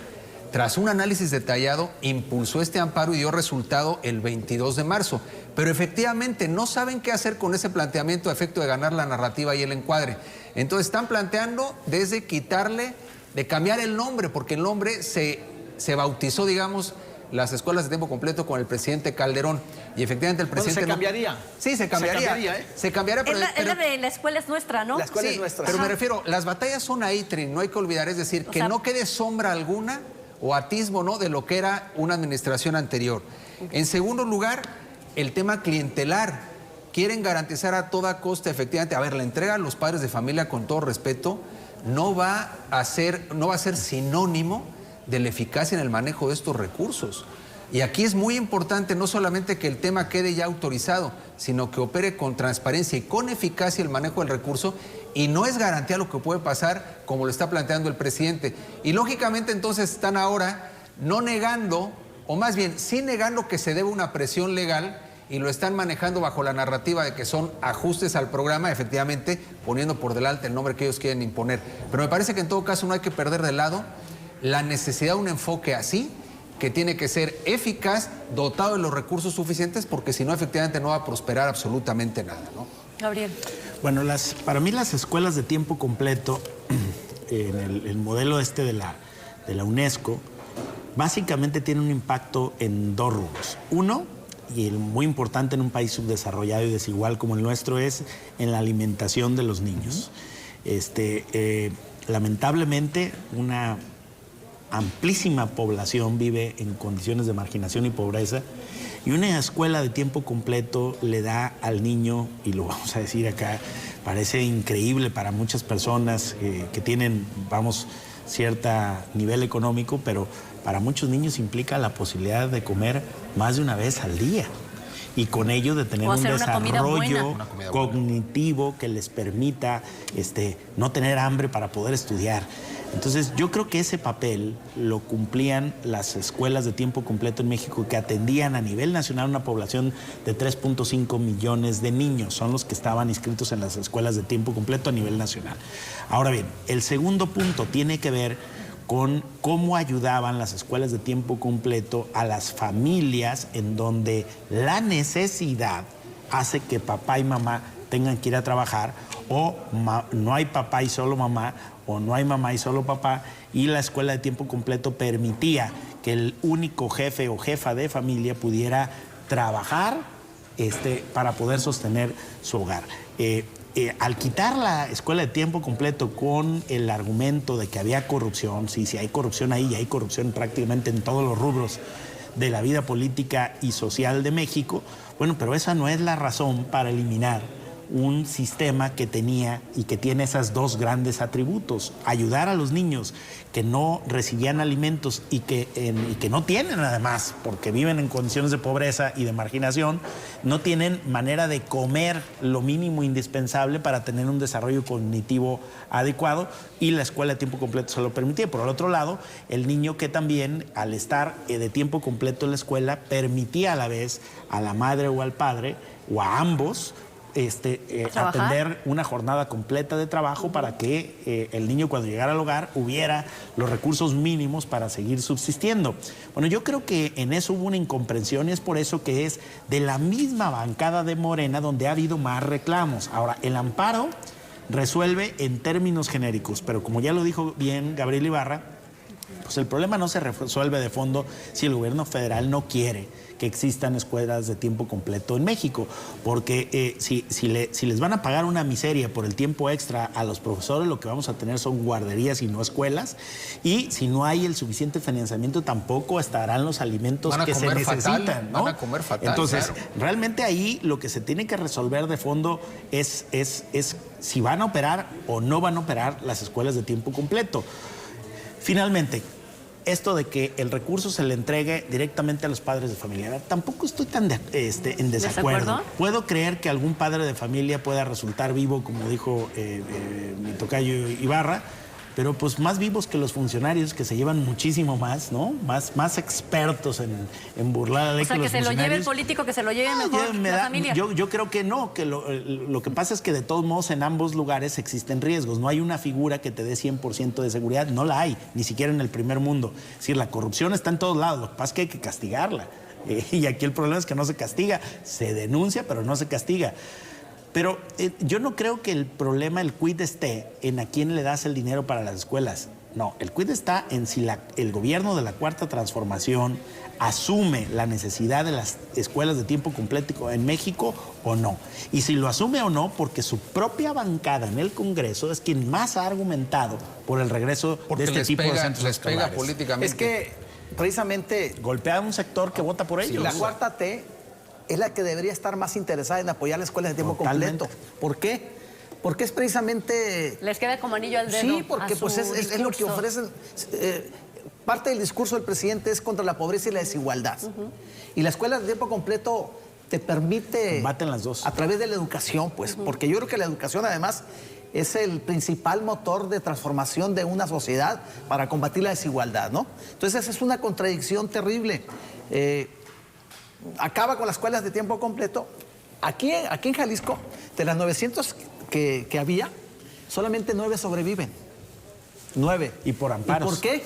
tras un análisis detallado, impulsó este amparo y dio resultado el 22 de marzo. Pero efectivamente no saben qué hacer con ese planteamiento a efecto de ganar la narrativa y el encuadre. Entonces están planteando desde de cambiar el nombre, porque el nombre se bautizó, digamos, las escuelas de tiempo completo con el presidente Calderón. Y efectivamente el presidente... ¿Se cambiaría? Sí, se cambiaría. Se cambiaría, pero... La escuela es nuestra, ¿no? La escuela es nuestra. Pero me refiero, las batallas son ahí, Trin, no hay que olvidar, es decir, que no quede sombra alguna o atisbo, ¿no?, de lo que era una administración anterior. En segundo lugar, el tema clientelar. Quieren garantizar a toda costa, efectivamente, la entrega a los padres de familia, con todo respeto, no va a ser sinónimo de la eficacia en el manejo de estos recursos. Y aquí es muy importante no solamente que el tema quede ya autorizado, sino que opere con transparencia y con eficacia el manejo del recurso, y no es garantía lo que puede pasar como lo está planteando el presidente. Y lógicamente entonces están ahora no negando, o más bien sí negando, que se debe una presión legal y lo están manejando bajo la narrativa de que son ajustes al programa, efectivamente poniendo por delante el nombre que ellos quieren imponer. Pero me parece que en todo caso no hay que perder de lado la necesidad de un enfoque así, que tiene que ser eficaz, dotado de los recursos suficientes, porque si no, efectivamente no va a prosperar absolutamente nada, ¿no? Gabriel. Bueno, para mí las escuelas de tiempo completo, en el modelo de la UNESCO, básicamente tienen un impacto en dos rubros. Uno, y el muy importante en un país subdesarrollado y desigual como el nuestro, es en la alimentación de los niños. Lamentablemente, una amplísima población vive en condiciones de marginación y pobreza, y una escuela de tiempo completo le da al niño, y lo vamos a decir acá, parece increíble para muchas personas que tienen, cierto nivel económico, pero para muchos niños implica la posibilidad de comer más de una vez al día, y con ello de tener un desarrollo cognitivo que les permita no tener hambre para poder estudiar. Entonces, yo creo que ese papel lo cumplían las escuelas de tiempo completo en México, que atendían a nivel nacional una población de 3.5 millones de niños. Son los que estaban inscritos en las escuelas de tiempo completo a nivel nacional. Ahora bien, el segundo punto tiene que ver con cómo ayudaban las escuelas de tiempo completo a las familias en donde la necesidad hace que papá y mamá tengan que ir a trabajar, o no hay papá y solo mamá, o no hay mamá y solo papá, y la escuela de tiempo completo permitía que el único jefe o jefa de familia pudiera trabajar para poder sostener su hogar. Al quitar la escuela de tiempo completo con el argumento de que había corrupción, sí, hay corrupción ahí, y hay corrupción prácticamente en todos los rubros de la vida política y social de México, bueno, pero esa no es la razón para eliminar un sistema que tenía y que tiene esos dos grandes atributos: ayudar a los niños que no recibían alimentos y que no tienen, además, porque viven en condiciones de pobreza y de marginación, no tienen manera de comer lo mínimo indispensable para tener un desarrollo cognitivo adecuado, y la escuela de tiempo completo se lo permitía. Por el otro lado, el niño que también, al estar de tiempo completo en la escuela, permitía a la vez a la madre o al padre, o a ambos, atender una jornada completa de trabajo para que el niño, cuando llegara al hogar, hubiera los recursos mínimos para seguir subsistiendo. Bueno, yo creo que en eso hubo una incomprensión, y es por eso que es de la misma bancada de Morena donde ha habido más reclamos. Ahora, el amparo resuelve en términos genéricos, pero como ya lo dijo bien Gabriel Ibarra, pues el problema no se resuelve de fondo si el gobierno federal no quiere que existan escuelas de tiempo completo en México, porque si les van a pagar una miseria por el tiempo extra a los profesores, lo que vamos a tener son guarderías y no escuelas, y si no hay el suficiente financiamiento, tampoco estarán los alimentos que se necesitan, ¿no? Van a comer fatal. Entonces, claro, realmente ahí lo que se tiene que resolver de fondo es si van a operar o no van a operar las escuelas de tiempo completo. Finalmente, esto de que el recurso se le entregue directamente a los padres de familia, tampoco estoy tan en desacuerdo. Puedo creer que algún padre de familia pueda resultar vivo, como dijo mi tocayo Ibarra, pero pues más vivos que los funcionarios, que se llevan muchísimo más, ¿no? Más expertos en burlar a la ley. O sea, que se lo lleve el político, que se lo lleve mejor la familia. Yo creo que no, que lo que pasa es que de todos modos en ambos lugares existen riesgos. No hay una figura que te dé 100% de seguridad, no la hay, ni siquiera en el primer mundo. Es decir, la corrupción está en todos lados, lo que pasa es que hay que castigarla. Y aquí el problema es que no se castiga, se denuncia, pero no se castiga. Pero yo no creo que el problema, el quid, esté en a quién le das el dinero para las escuelas. No, el quid está en si el gobierno de la Cuarta Transformación asume la necesidad de las escuelas de tiempo completo en México o no. Y si lo asume o no, porque su propia bancada en el Congreso es quien más ha argumentado por el regreso de este tipo de centros les pega escolares. políticamente. Es que precisamente golpea a un sector que vota por ellos. la cuarta T es la que debería estar más interesada en apoyar las escuelas de tiempo completo. ¿Por qué? Porque es precisamente... Les queda como anillo al dedo. Sí, porque pues es lo que ofrecen. Parte del discurso del presidente es contra la pobreza y la desigualdad. Y la escuela de tiempo completo te permite... Combaten las dos. A través de la educación, pues. Porque yo creo que la educación, además, es el principal motor de transformación de una sociedad para combatir la desigualdad, ¿no? Entonces, esa es una contradicción terrible. acaba con las escuelas de tiempo completo. Aquí en Jalisco, de las 900 que había, solamente 9 sobreviven. 9. Y por amparos. ¿Y por qué?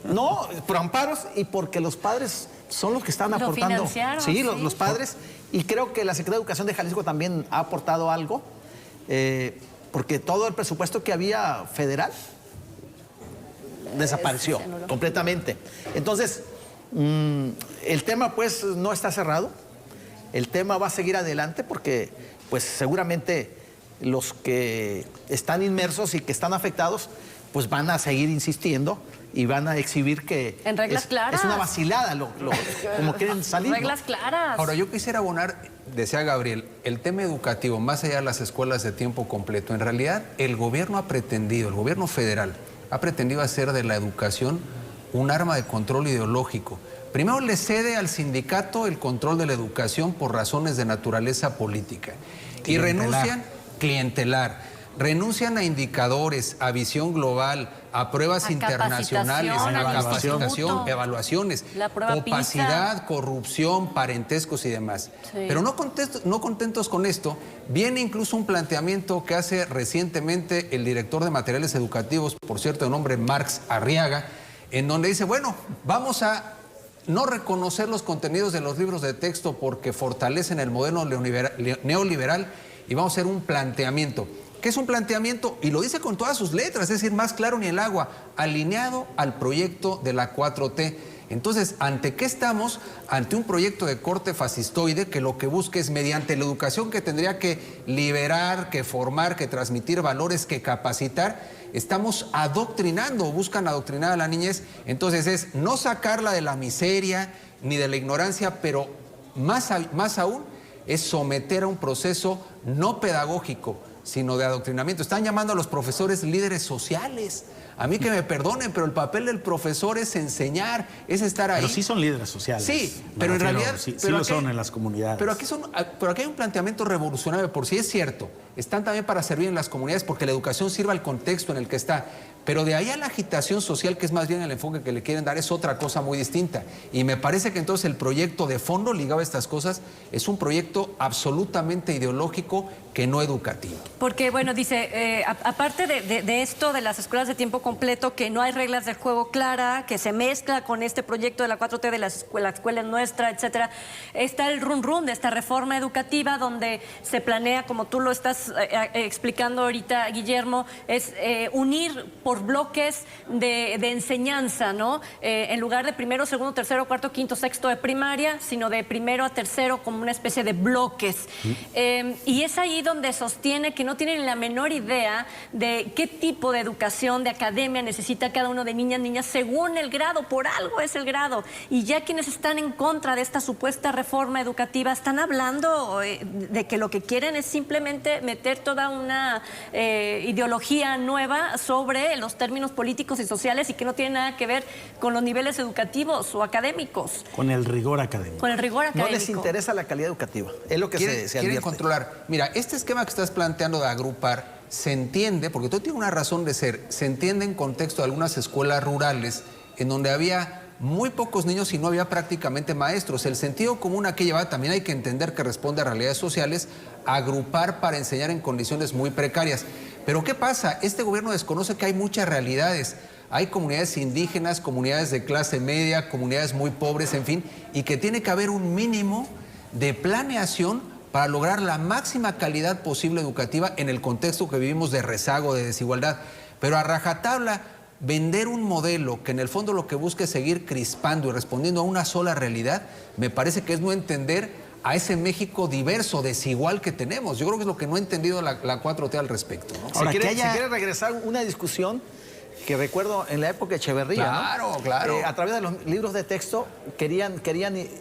No, por amparos y porque los padres son los que están aportando. Financiaron, sí, los padres. Y creo que la Secretaría de Educación de Jalisco también ha aportado algo, porque todo el presupuesto que había federal desapareció completamente. Entonces, el tema pues no está cerrado. El tema va a seguir adelante porque pues seguramente los que están inmersos y que están afectados pues van a seguir insistiendo y van a exhibir que en reglas claras. Es una vacilada como quieren salir. Reglas claras. Ahora, yo quisiera abonar, decía Gabriel, el tema educativo, más allá de las escuelas de tiempo completo. En realidad, el gobierno federal ha pretendido hacer de la educación un arma de control ideológico. Primero le cede al sindicato el control de la educación por razones de naturaleza política. Y renuncian a indicadores, a visión global, a pruebas internacionales, a capacitación, evaluaciones, opacidad, corrupción, parentescos y demás. Sí. Pero no contentos con esto, viene incluso un planteamiento que hace recientemente el director de materiales educativos, por cierto, de nombre Marx Arriaga, en donde dice, bueno, vamos a no reconocer los contenidos de los libros de texto porque fortalecen el modelo neoliberal y vamos a hacer un planteamiento. ¿Qué es un planteamiento? Y lo dice con todas sus letras, es decir, más claro ni el agua, alineado al proyecto de la 4T. Entonces, ¿ante qué estamos? Ante un proyecto de corte fascistoide que lo que busca es, mediante la educación que tendría que liberar, que formar, que transmitir valores, que capacitar, estamos adoctrinando, buscan adoctrinar a la niñez. Entonces es no sacarla de la miseria ni de la ignorancia, pero más aún es someter a un proceso no pedagógico, sino de adoctrinamiento. Están llamando a los profesores líderes sociales. A mí que me perdonen, pero el papel del profesor es enseñar, es estar ahí. Pero sí son líderes sociales. Sí, pero en realidad... Sí lo son en las comunidades. Pero aquí hay un planteamiento revolucionario, por si es cierto. Están también para servir en las comunidades porque la educación sirva al contexto en el que está. Pero de ahí a la agitación social, que es más bien el enfoque que le quieren dar, es otra cosa muy distinta. Y me parece que entonces el proyecto de fondo ligado a estas cosas es un proyecto absolutamente ideológico que no educativo. Porque, bueno, dice, aparte de esto de las escuelas de tiempo completo, que no hay reglas del juego clara, que se mezcla con este proyecto de la 4T de la escuela nuestra, etcétera, está el run de esta reforma educativa donde se planea, como tú lo estás explicando ahorita, Guillermo, es unir por bloques de enseñanza, ¿no? En lugar de primero, segundo, tercero, cuarto, quinto, sexto de primaria, sino de primero a tercero como una especie de bloques. Y es ahí donde sostiene que no tienen la menor idea de qué tipo de educación, de academia necesita cada uno de niñas, según el grado, por algo es el grado. Y ya quienes están en contra de esta supuesta reforma educativa están hablando de que lo que quieren es simplemente meter toda una ideología nueva sobre los términos políticos y sociales y que no tiene nada que ver con los niveles educativos o académicos. Con el rigor académico. Con el rigor académico. No les interesa la calidad educativa, es lo que se advierte. Quieren controlar. Mira, este esquema que estás planteando de agrupar se entiende, porque todo tiene una razón de ser, se entiende en contexto de algunas escuelas rurales en donde había muy pocos niños y no había prácticamente maestros. El sentido común aquí lleva, también hay que entender que responde a realidades sociales, agrupar para enseñar en condiciones muy precarias. Pero ¿qué pasa? Este gobierno desconoce que hay muchas realidades. Hay comunidades indígenas, comunidades de clase media, comunidades muy pobres, en fin, y que tiene que haber un mínimo de planeación para lograr la máxima calidad posible educativa en el contexto que vivimos de rezago, de desigualdad. Pero a rajatabla, vender un modelo que en el fondo lo que busca es seguir crispando y respondiendo a una sola realidad, me parece que es no entender a ese México diverso, desigual que tenemos. Yo creo que es lo que no ha entendido la 4T al respecto, ¿no? Ahora, se quiere regresar una discusión que recuerdo en la época de Echeverría, claro, ¿no? Claro. A través de los libros de texto querían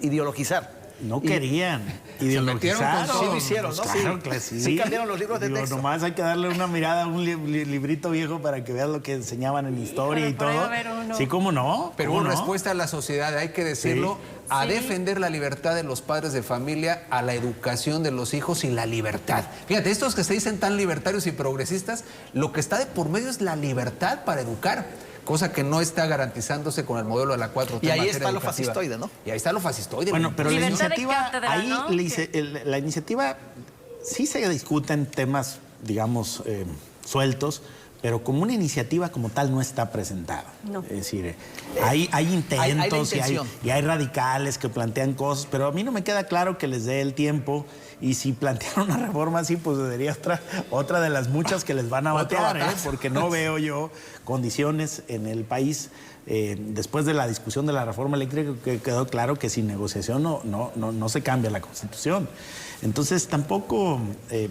ideologizar. No querían ideologizar. Sí lo hicieron, ¿no? Claro que sí. Sí cambiaron los libros de texto. Nomás hay que darle una mirada a un librito viejo para que veas lo que enseñaban en historia y todo. Sí, ¿cómo no? Pero una respuesta a la sociedad, hay que decirlo, a defender la libertad de los padres de familia, a la educación de los hijos y la libertad. Fíjate, estos que se dicen tan libertarios y progresistas, lo que está de por medio es la libertad para educar. cosa que no está garantizándose con el modelo de la 4T. Y ahí en materia está lo educativa. fascistoide, ¿no? Y ahí está lo fascistoide. Bueno, pero la Libertad de iniciativa, cátedra, ahí ¿no? la iniciativa sí se discuten temas, digamos, sueltos, pero como una iniciativa como tal no está presentada. No. Es decir, hay intentos y hay radicales que plantean cosas, pero a mí no me queda claro que les dé el tiempo. Y si plantean una reforma así, pues sería otra de las muchas que les van a batear, porque no veo yo condiciones en el país. Después de la discusión de la reforma eléctrica, que quedó claro que sin negociación no se cambia la Constitución. Entonces tampoco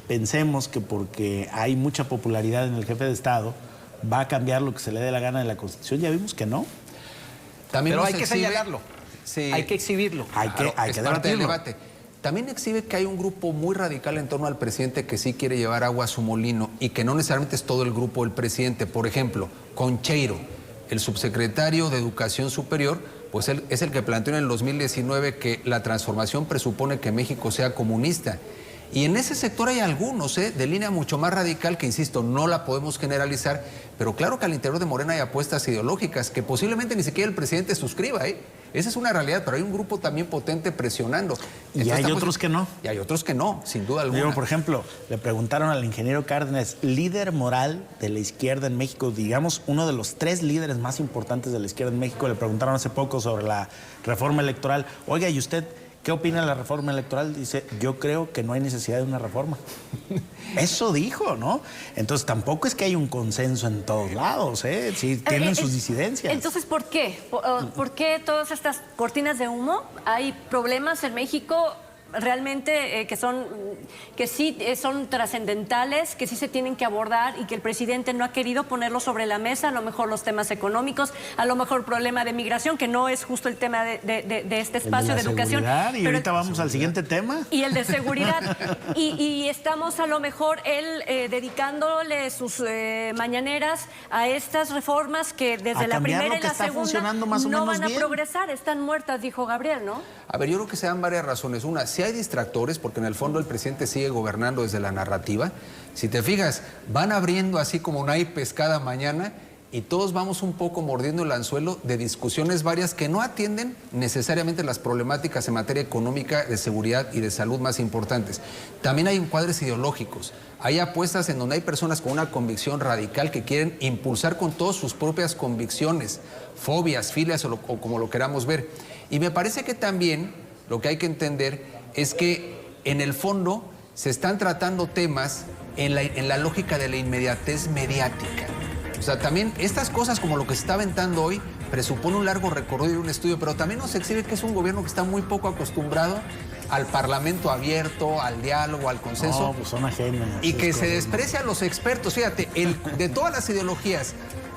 pensemos que porque hay mucha popularidad en el jefe de Estado va a cambiar lo que se le dé la gana de la Constitución. Ya vimos que no. También Pero nos hay que exhibe- señalarlo. Sí. Hay que exhibirlo. Hay que Es parte del debatirlo. debate. También exhibe que hay un grupo muy radical en torno al presidente que sí quiere llevar agua a su molino y que no necesariamente es todo el grupo del presidente. Por ejemplo, Concheiro, el subsecretario de Educación Superior, pues él es el que planteó en el 2019 que la transformación presupone que México sea comunista. Y en ese sector hay algunos, de línea mucho más radical, que insisto, no la podemos generalizar, pero claro que al interior de Morena hay apuestas ideológicas que posiblemente ni siquiera el presidente suscriba, Esa es una realidad, pero hay un grupo también potente presionando. Y Entonces, hay otros que no. Y hay otros que no, sin duda alguna. Digo, por ejemplo, le preguntaron al ingeniero Cárdenas, líder moral de la izquierda en México, digamos, uno de los 3 líderes más importantes de la izquierda en México, le preguntaron hace poco sobre la reforma electoral. Oiga, ¿y usted qué opina de la reforma electoral? Dice, yo creo que no hay necesidad de una reforma. Eso dijo, ¿no? Entonces tampoco es que hay un consenso en todos lados, Sí, tienen sus disidencias. Entonces, ¿por qué? ¿Por qué todas estas cortinas de humo? ¿Hay problemas en México realmente que sí son trascendentales, que sí se tienen que abordar y que el presidente no ha querido ponerlo sobre la mesa? A lo mejor los temas económicos, a lo mejor el problema de migración, que no es justo el tema de este espacio de educación. Y ahorita vamos al siguiente tema. Y el de seguridad. Y estamos a lo mejor él dedicándole sus mañaneras a estas reformas que desde la cambiar primera lo y que la está segunda funcionando más o no menos van a bien. progresar, están muertas, dijo Gabriel, ¿no? A ver, yo creo que se dan varias razones. Una, si hay distractores, porque en el fondo el presidente sigue gobernando desde la narrativa. Si te fijas, van abriendo así como naipes cada mañana y todos vamos un poco mordiendo el anzuelo de discusiones varias que no atienden necesariamente las problemáticas en materia económica, de seguridad y de salud más importantes. También hay encuadres ideológicos. Hay apuestas en donde hay personas con una convicción radical que quieren impulsar con todas sus propias convicciones, fobias, filias o como lo queramos ver. Y me parece que también lo que hay que entender es que en el fondo se están tratando temas en la lógica de la inmediatez mediática. O sea, también estas cosas como lo que se está aventando hoy presupone un largo recorrido y un estudio, pero también nos exhibe que es un gobierno que está muy poco acostumbrado al parlamento abierto, al diálogo, al consenso. No, pues son ajenas. Y que se desprecia a los expertos. Fíjate, de todas las ideologías,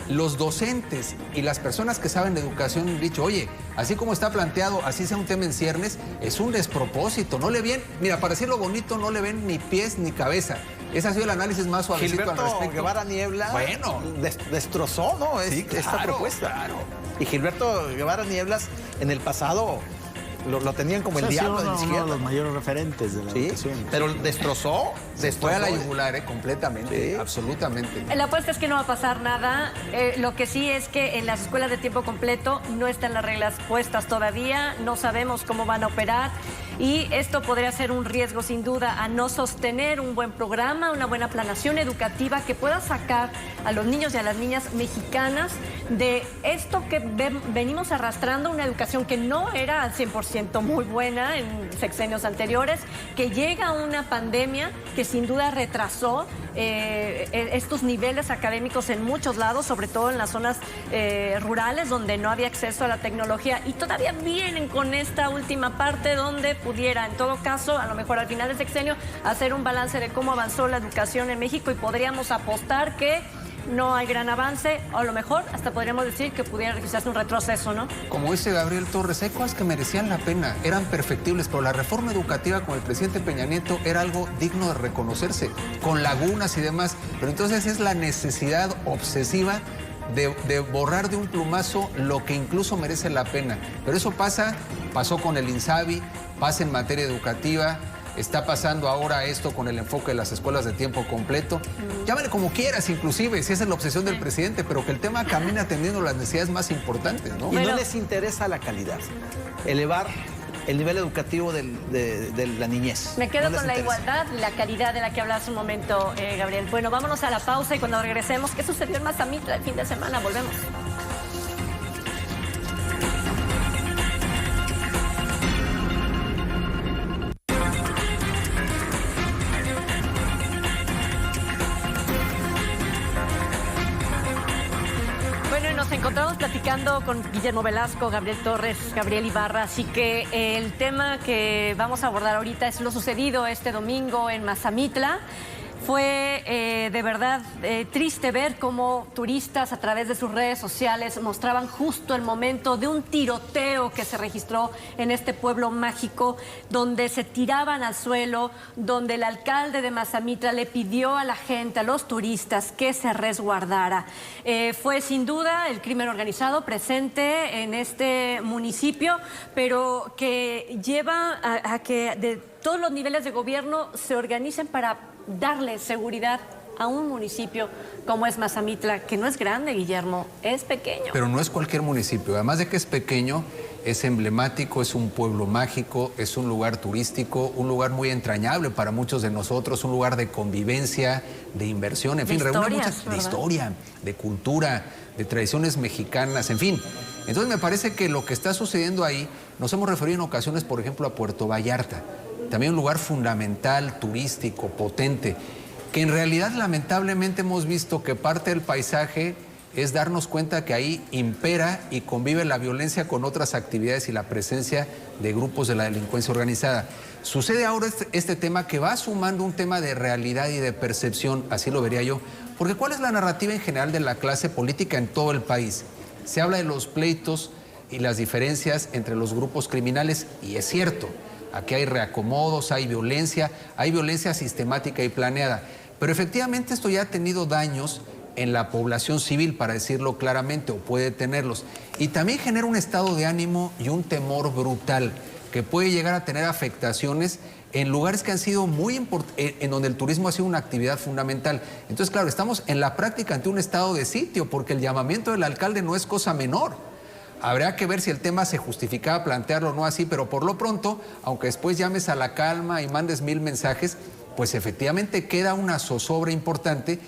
los docentes y las personas que saben de educación han dicho, oye, así como está planteado, así sea un tema en ciernes, es un despropósito. No le ven, mira, para decirlo bonito, no le ven ni pies ni cabeza. Ese ha sido el análisis más suavecito al Gilberto respecto. Guevara Niebla destrozó, ¿no? Sí, esta claro, propuesta. claro. Y Gilberto Guevara Nieblas en el pasado lo tenían como el diablo de la uno de izquierda. los mayores referentes de la Sí, educación. pero destrozó. Fue a la yugular, completamente, Sí. absolutamente. La apuesta es que no va a pasar nada. Lo que sí es que en las escuelas de tiempo completo no están las reglas puestas todavía, no sabemos cómo van a operar y esto podría ser un riesgo sin duda a no sostener un buen programa, una buena planeación educativa que pueda sacar a los niños y a las niñas mexicanas de esto que venimos arrastrando, una educación que no era al 100% muy buena en sexenios anteriores, que llega una pandemia que sin duda retrasó estos niveles académicos en muchos lados, sobre todo en las zonas rurales donde no había acceso a la tecnología y todavía vienen con esta última parte donde pudiera, en todo caso, a lo mejor al final del sexenio, hacer un balance de cómo avanzó la educación en México y podríamos apostar que no hay gran avance, o a lo mejor hasta podríamos decir que pudiera registrarse un retroceso, ¿no? Como dice Gabriel Torres, hay cosas que merecían la pena, eran perfectibles, pero la reforma educativa con el presidente Peña Nieto era algo digno de reconocerse, con lagunas y demás. Pero entonces es la necesidad obsesiva de borrar de un plumazo lo que incluso merece la pena. Pero eso pasó con el INSABI, pasa en materia educativa. está pasando ahora esto con el enfoque de las escuelas de tiempo completo. Llámale como quieras, inclusive, si esa es la obsesión del presidente, pero que el tema camine atendiendo las necesidades más importantes, ¿no? Y no les interesa la calidad, elevar el nivel educativo de la niñez. Me quedo No les con la interesa. igualdad y la calidad de la que hablaba hace un momento, Gabriel. Bueno, vámonos a la pausa y cuando regresemos, ¿qué sucedió en Mazamitla el fin de semana? Volvemos. Nos encontramos platicando con Guillermo Velasco, Gabriel Torres, Gabriel Ibarra, así que el tema que vamos a abordar ahorita es lo sucedido este domingo en Mazamitla. Fue de verdad triste ver cómo turistas a través de sus redes sociales mostraban justo el momento de un tiroteo que se registró en este pueblo mágico, donde se tiraban al suelo, donde el alcalde de Mazamitla le pidió a la gente, a los turistas, que se resguardara. Fue sin duda el crimen organizado presente en este municipio, pero que lleva a que de todos los niveles de gobierno se organicen para darle seguridad a un municipio como es Mazamitla, que no es grande, Guillermo, es pequeño. Pero no es cualquier municipio, además de que es pequeño, es emblemático, es un pueblo mágico, es un lugar turístico, un lugar muy entrañable para muchos de nosotros, un lugar de convivencia, de inversión, en fin, reúne muchas de historia, de cultura, de tradiciones mexicanas, en fin. Entonces me parece que lo que está sucediendo ahí, nos hemos referido en ocasiones, por ejemplo, a Puerto Vallarta, también un lugar fundamental, turístico, potente, que en realidad lamentablemente hemos visto que parte del paisaje es darnos cuenta que ahí impera y convive la violencia con otras actividades y la presencia de grupos de la delincuencia organizada. Sucede ahora este tema que va sumando un tema de realidad y de percepción, así lo vería yo, porque ¿cuál es la narrativa en general de la clase política en todo el país? Se habla de los pleitos y las diferencias entre los grupos criminales, y es cierto. Aquí hay reacomodos, hay violencia sistemática y planeada. Pero efectivamente esto ya ha tenido daños en la población civil, para decirlo claramente, o puede tenerlos. Y también genera un estado de ánimo y un temor brutal que puede llegar a tener afectaciones en lugares que han sido muy importantes, en donde el turismo ha sido una actividad fundamental. Entonces, claro, estamos en la práctica ante un estado de sitio, porque el llamamiento del alcalde no es cosa menor. Habría que ver si el tema se justificaba plantearlo o no así, pero por lo pronto, aunque después llames a la calma y mandes 1000 mensajes, pues efectivamente queda una zozobra importante.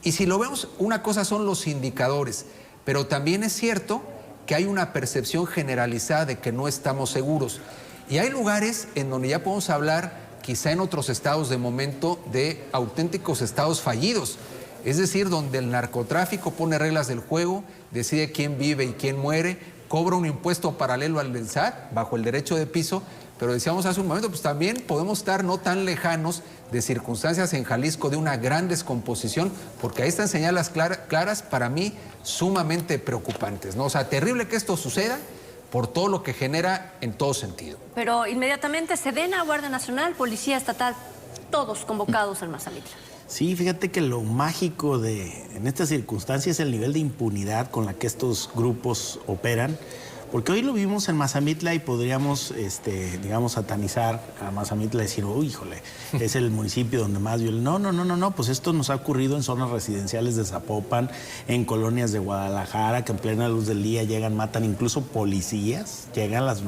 Y si lo vemos, una cosa son los indicadores, pero también es cierto que hay una percepción generalizada de que no estamos seguros. Y hay lugares en donde ya podemos hablar, quizá en otros estados de momento, de auténticos estados fallidos. Es decir, donde el narcotráfico pone reglas del juego, decide quién vive y quién muere, cobra un impuesto paralelo al del SAT, bajo el derecho de piso, pero decíamos hace un momento, pues también podemos estar no tan lejanos de circunstancias en Jalisco de una gran descomposición, porque ahí están señales claras para mí sumamente preocupantes, ¿no? O sea, terrible que esto suceda por todo lo que genera en todo sentido. Pero inmediatamente Sedena, Guardia Nacional, Policía Estatal, todos convocados en Mazamitla. Sí, fíjate que lo mágico en estas circunstancias es el nivel de impunidad con la que estos grupos operan, porque hoy lo vimos en Mazamitla y podríamos, digamos, satanizar a Mazamitla y decir, uy, híjole, es el municipio donde más violencia. No, pues esto nos ha ocurrido en zonas residenciales de Zapopan, en colonias de Guadalajara, que en plena luz del día llegan, matan incluso policías, llegan las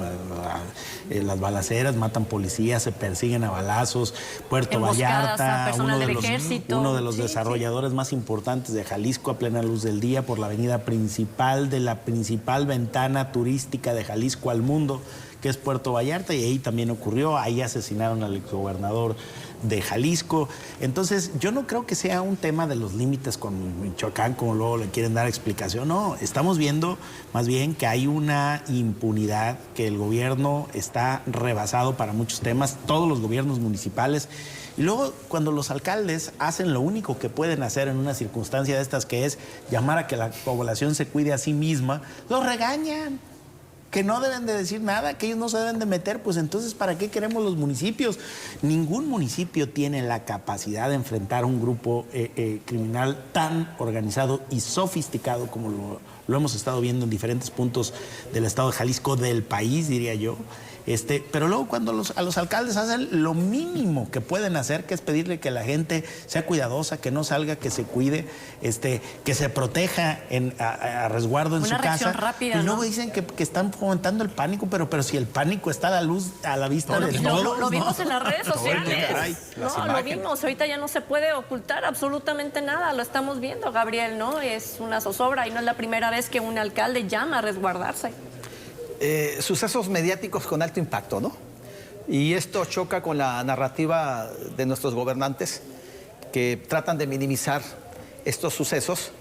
balaceras, matan policías, se persiguen a balazos. Puerto Vallarta, uno de los desarrolladores más importantes de Jalisco, a plena luz del día, por la avenida principal de la principal ventana turística de Jalisco al mundo, que es Puerto Vallarta, y ahí también ocurrió, ahí asesinaron al exgobernador de Jalisco. Entonces, yo no creo que sea un tema de los límites con Michoacán, como luego le quieren dar explicación. No, estamos viendo más bien que hay una impunidad, que el gobierno está rebasado para muchos temas, todos los gobiernos municipales. Y luego, cuando los alcaldes hacen lo único que pueden hacer en una circunstancia de estas, que es llamar a que la población se cuide a sí misma, los regañan. Que no deben de decir nada, que ellos no se deben de meter, pues entonces ¿para qué queremos los municipios? Ningún municipio tiene la capacidad de enfrentar un grupo criminal tan organizado y sofisticado como lo hemos estado viendo en diferentes puntos del estado de Jalisco, del país, diría yo. Pero luego cuando a los alcaldes hacen lo mínimo que pueden hacer, que es pedirle que la gente sea cuidadosa, que no salga, que se cuide, que se proteja a resguardo en Una su reacción casa. rápida, y luego ¿no? dicen que están fomentando el pánico, pero si el pánico está a la vista de todos. Lo vimos en las redes sociales. Ay, las No, lo imágenes. vimos. Ahorita ya no se puede ocultar absolutamente nada. Lo estamos viendo, Gabriel, ¿no? Es una zozobra y no es la primera vez que un alcalde llama a resguardarse. Sucesos mediáticos con alto impacto, ¿no? Y esto choca con la narrativa de nuestros gobernantes que tratan de minimizar estos sucesos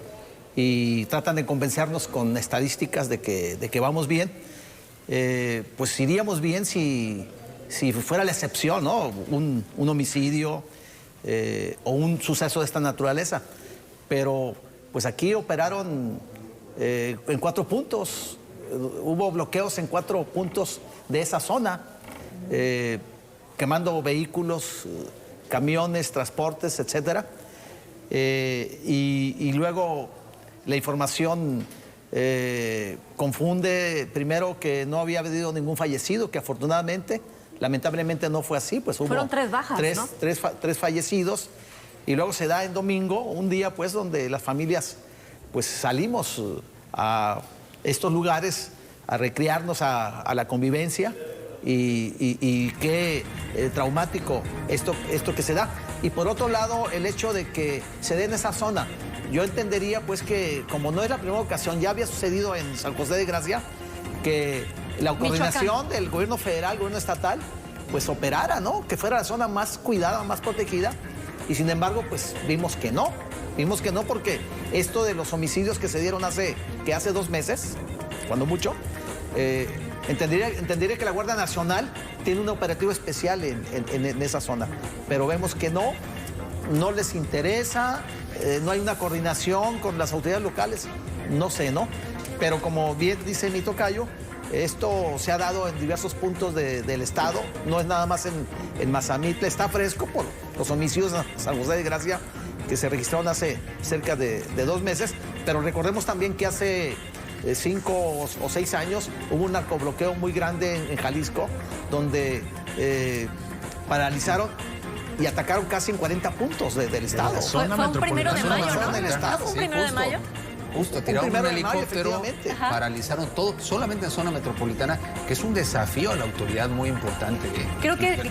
y tratan de convencernos con estadísticas de que vamos bien. Pues iríamos bien si fuera la excepción, ¿no? Un homicidio o un suceso de esta naturaleza. Pero pues aquí operaron en 4 puntos. Hubo bloqueos en 4 puntos de esa zona, quemando vehículos, camiones, transportes, etcétera. Y luego la información confunde, primero, que no había habido ningún fallecido, que afortunadamente, lamentablemente no fue así, pues hubo Fueron 3 bajas, ¿no? tres fallecidos. Y luego se da en domingo, un día pues donde las familias pues salimos a estos lugares a recrearnos a la convivencia y qué traumático esto que se da. Y por otro lado, el hecho de que se dé en esa zona. Yo entendería pues que como no es la primera ocasión, ya había sucedido en San José de Gracia, que la coordinación del gobierno federal, gobierno estatal, pues operara, ¿no? Que fuera la zona más cuidada, más protegida. Y sin embargo, pues vimos que no. Vimos que no porque esto de los homicidios que se dieron hace 2 meses, cuando mucho, entendería que la Guardia Nacional tiene un operativo especial en esa zona. Pero vemos que no les interesa, no hay una coordinación con las autoridades locales, no sé, ¿no? Pero como bien dice mi tocayo, esto se ha dado en diversos puntos del estado, no es nada más en Mazamitla, está fresco por los homicidios en San José de Gracia que se registraron hace cerca de 2 meses, pero recordemos también que hace 5 o 6 años hubo un narcobloqueo muy grande en Jalisco, donde paralizaron y atacaron casi en 40 puntos del estado. Fue un 1 de mayo, ¿no? Del estado. ¿Fue un 1 de mayo? Justo, tiraron un 1 de mayo, helicóptero, efectivamente. paralizaron todo, solamente en zona metropolitana, que es un desafío a la autoridad muy importante. Creo que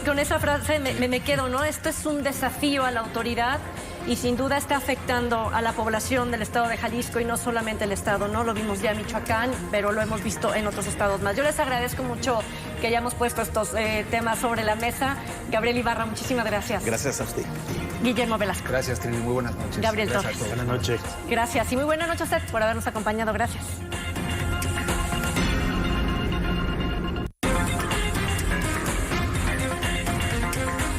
con esa frase me quedo, ¿no? Esto es un desafío a la autoridad y sin duda está afectando a la población del estado de Jalisco y no solamente el estado, ¿no? Lo vimos ya en Michoacán, pero lo hemos visto en otros estados más. Yo les agradezco mucho que hayamos puesto estos temas sobre la mesa. Gabriel Ibarra, muchísimas gracias. Gracias a usted. Guillermo Velasco. Gracias, Trini, muy buenas noches. Gabriel Gracias a Torres. todos. Buenas noches. Gracias y muy buena noche a usted por habernos acompañado. Gracias.